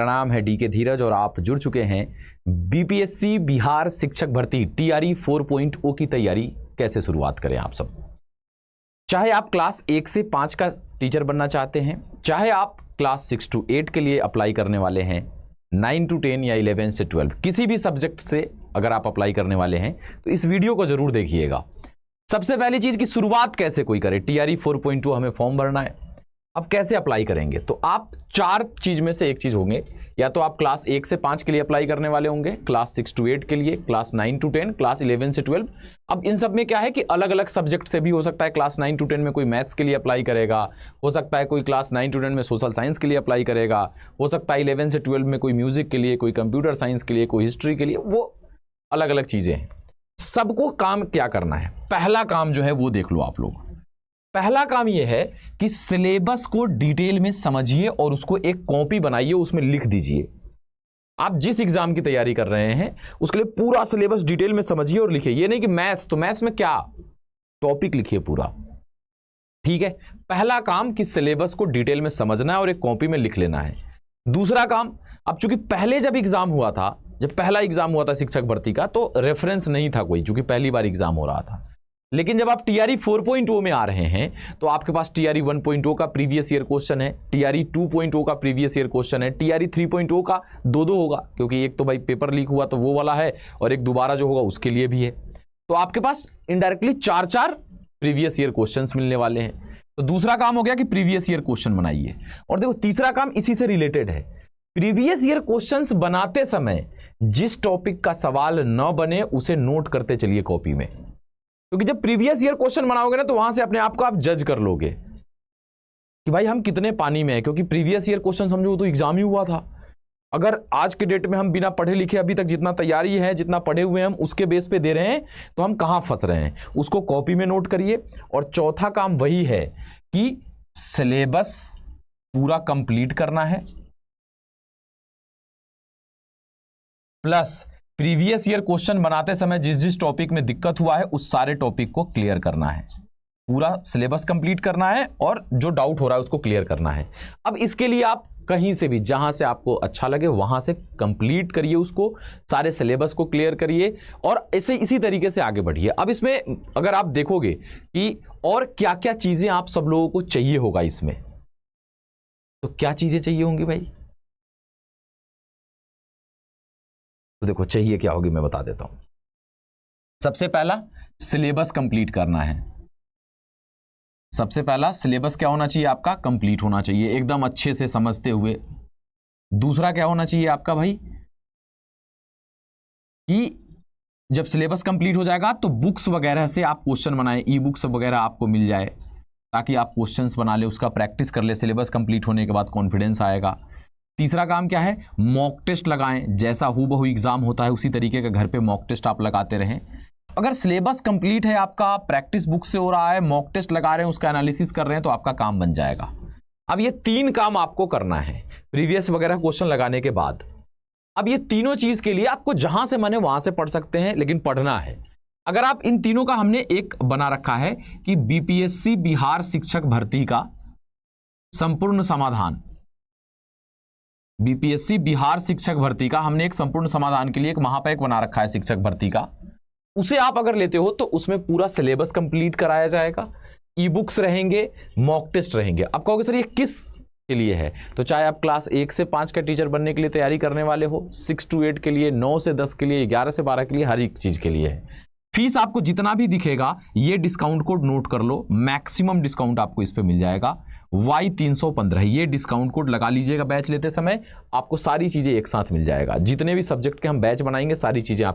नाम है डीके धीरज और आप जुड़ चुके हैं बीपीएससी बिहार शिक्षक भर्ती टीआरई 4.0 की तैयारी कैसे शुरुआत करें। आप सब चाहे आप क्लास 1 से 5 का टीचर बनना चाहते हैं, चाहे आप क्लास 6 to 8 के लिए अप्लाई करने वाले हैं, 9 to 10 या 11 से 12 किसी भी सब्जेक्ट से अगर आप अप्लाई करने वाले हैं तो इस वीडियो को जरूर देखिएगा। सबसे पहली चीज की शुरुआत कैसे कोई करे, टीआरई 4.0 हमें फॉर्म भरना है। अब कैसे अप्लाई करेंगे, तो आप 4 चीज में से एक चीज होंगे, या तो आप क्लास 1 से 5 के लिए अप्लाई करने वाले होंगे, क्लास 6 to 8 के लिए, क्लास 9 to 10, क्लास 11 से 12। अब इन सब में क्या है कि अलग अलग सब्जेक्ट से भी हो सकता है। क्लास 9 to 10 में कोई मैथ्स के लिए अप्लाई करेगा, हो सकता है कोई क्लास 9 to 10 में सोशल साइंस के लिए अप्लाई करेगा, हो सकता है 11 से 12 में कोई म्यूजिक के लिए, कोई कंप्यूटर साइंस के लिए, कोई हिस्ट्री के लिए, वो अलग अलग चीजें हैं। सबको काम क्या करना है, पहला काम जो है वो देख लो आप लोग। पहला काम यह है कि सिलेबस को डिटेल में समझिए और उसको एक कॉपी बनाइए, उसमें लिख दीजिए। आप जिस एग्जाम की तैयारी कर रहे हैं उसके लिए पूरा सिलेबस डिटेल में समझिए और लिखिए। ये नहीं कि मैथ्स, तो मैथ्स में क्या टॉपिक लिखिए पूरा, ठीक है। पहला काम कि सिलेबस को डिटेल में समझना है और एक कॉपी में लिख लेना है। दूसरा काम, अब चूंकि पहले जब एग्जाम हुआ था, जब पहला एग्जाम हुआ था शिक्षक भर्ती का, तो रेफरेंस नहीं था कोई, चूंकि पहली बार एग्जाम हो रहा था। लेकिन जब आप टीआरई 4.0 में आ रहे हैं तो आपके पास टीआरई 1.0 का प्रीवियस ईयर क्वेश्चन है, टीआरई 2.0 का प्रीवियस ईयर क्वेश्चन है, टीआरई 3.0 का दो होगा, क्योंकि एक तो भाई पेपर लीक हुआ तो वो वाला है, और एक दोबारा जो होगा उसके लिए भी है। तो आपके पास इनडायरेक्टली 4 प्रीवियस ईयर क्वेश्चन मिलने वाले हैं। तो दूसरा काम हो गया कि प्रीवियस ईयर क्वेश्चन बनाइए। और देखो तीसरा काम इसी से रिलेटेड है, प्रीवियस ईयर क्वेश्चंस बनाते समय जिस टॉपिक का सवाल न बने उसे नोट करते चलिए कॉपी में, क्योंकि जब प्रीवियस ईयर क्वेश्चन बनाओगे ना तो वहां से अपने आप को आप जज कर लोगे कि भाई हम कितने पानी में है, क्योंकि प्रीवियस ईयर क्वेश्चन समझो तो एग्जाम ही हुआ था। अगर आज के डेट में हम बिना पढ़े लिखे अभी तक जितना तैयारी है, जितना पढ़े हुए हम उसके बेस पे दे रहे हैं, तो हम कहां फंस रहे हैं, उसको कॉपी में नोट करिए। और चौथा काम वही है कि सिलेबस पूरा कंप्लीट करना है, प्लस प्रीवियस ईयर क्वेश्चन बनाते समय जिस जिस टॉपिक में दिक्कत हुआ है उस सारे टॉपिक को क्लियर करना है। पूरा सिलेबस कंप्लीट करना है और जो डाउट हो रहा है उसको क्लियर करना है। अब इसके लिए आप कहीं से भी, जहां से आपको अच्छा लगे वहां से कंप्लीट करिए, उसको सारे सिलेबस को क्लियर करिए और ऐसे इसी तरीके से आगे बढ़िए। अब इसमें अगर आप देखोगे कि और क्या क्या चीजें आप सब लोगों को चाहिए होगा इसमें, तो क्या चीजें चाहिए होंगी भाई, तो देखो चाहिए क्या होगी मैं बता देता हूं। सबसे पहला सिलेबस कंप्लीट करना है। सबसे पहला सिलेबस क्या होना चाहिए आपका, कंप्लीट होना चाहिए एकदम अच्छे से समझते हुए। दूसरा क्या होना चाहिए आपका भाई कि जब सिलेबस कंप्लीट हो जाएगा तो बुक्स वगैरह से आप क्वेश्चन बनाएं, ई बुक्स वगैरह आपको मिल जाए ताकि आप क्वेश्चंस बना ले, उसका प्रैक्टिस कर ले। सिलेबस कंप्लीट होने के बाद कॉन्फिडेंस आएगा। तीसरा काम क्या है, मॉक टेस्ट लगाएं। जैसा हूबहू एग्जाम होता है उसी तरीके का घर पे मॉक टेस्ट आप लगाते रहें। अगर सिलेबस कंप्लीट है आपका, प्रैक्टिस बुक से हो रहा है, मॉक टेस्ट लगा रहे हैं, उसका एनालिसिस कर रहे हैं, तो आपका काम बन जाएगा। अब ये 3 काम आपको करना है प्रीवियस वगैरह क्वेश्चन लगाने के बाद। अब ये तीनों चीज के लिए आपको जहां से मने वहां से पढ़ सकते हैं, लेकिन पढ़ना है। अगर आप इन तीनों का, हमने एक बना रखा है कि बीपीएससी बिहार शिक्षक भर्ती का संपूर्ण समाधान, बीपीएससी बिहार शिक्षक भर्ती का हमने एक संपूर्ण समाधान के लिए एक महापैक बना रखा है शिक्षक भर्ती का। उसे आप अगर लेते हो तो उसमें पूरा सिलेबस कंप्लीट कराया जाएगा, ई बुक्स रहेंगे, मॉक टेस्ट रहेंगे। आप कहोगे सर ये किस के लिए है, तो चाहे आप क्लास 1 से 5 का टीचर बनने के लिए तैयारी करने वाले हो, 6 to 8 के लिए, 9 से 10 के लिए, 11 से 12 के लिए, हर एक चीज के लिए है। फीस आपको जितना भी दिखेगा ये डिस्काउंट कोड नोट कर लो, मैक्सिमम डिस्काउंट आपको इस पे मिल जाएगा। Y315 ये डिस्काउंट कोड लगा लीजिएगा बैच लेते समय, आपको सारी चीजें एक साथ मिल जाएगा। जितने भी सब्जेक्ट के हम बैच बनाएंगे सारी चीजें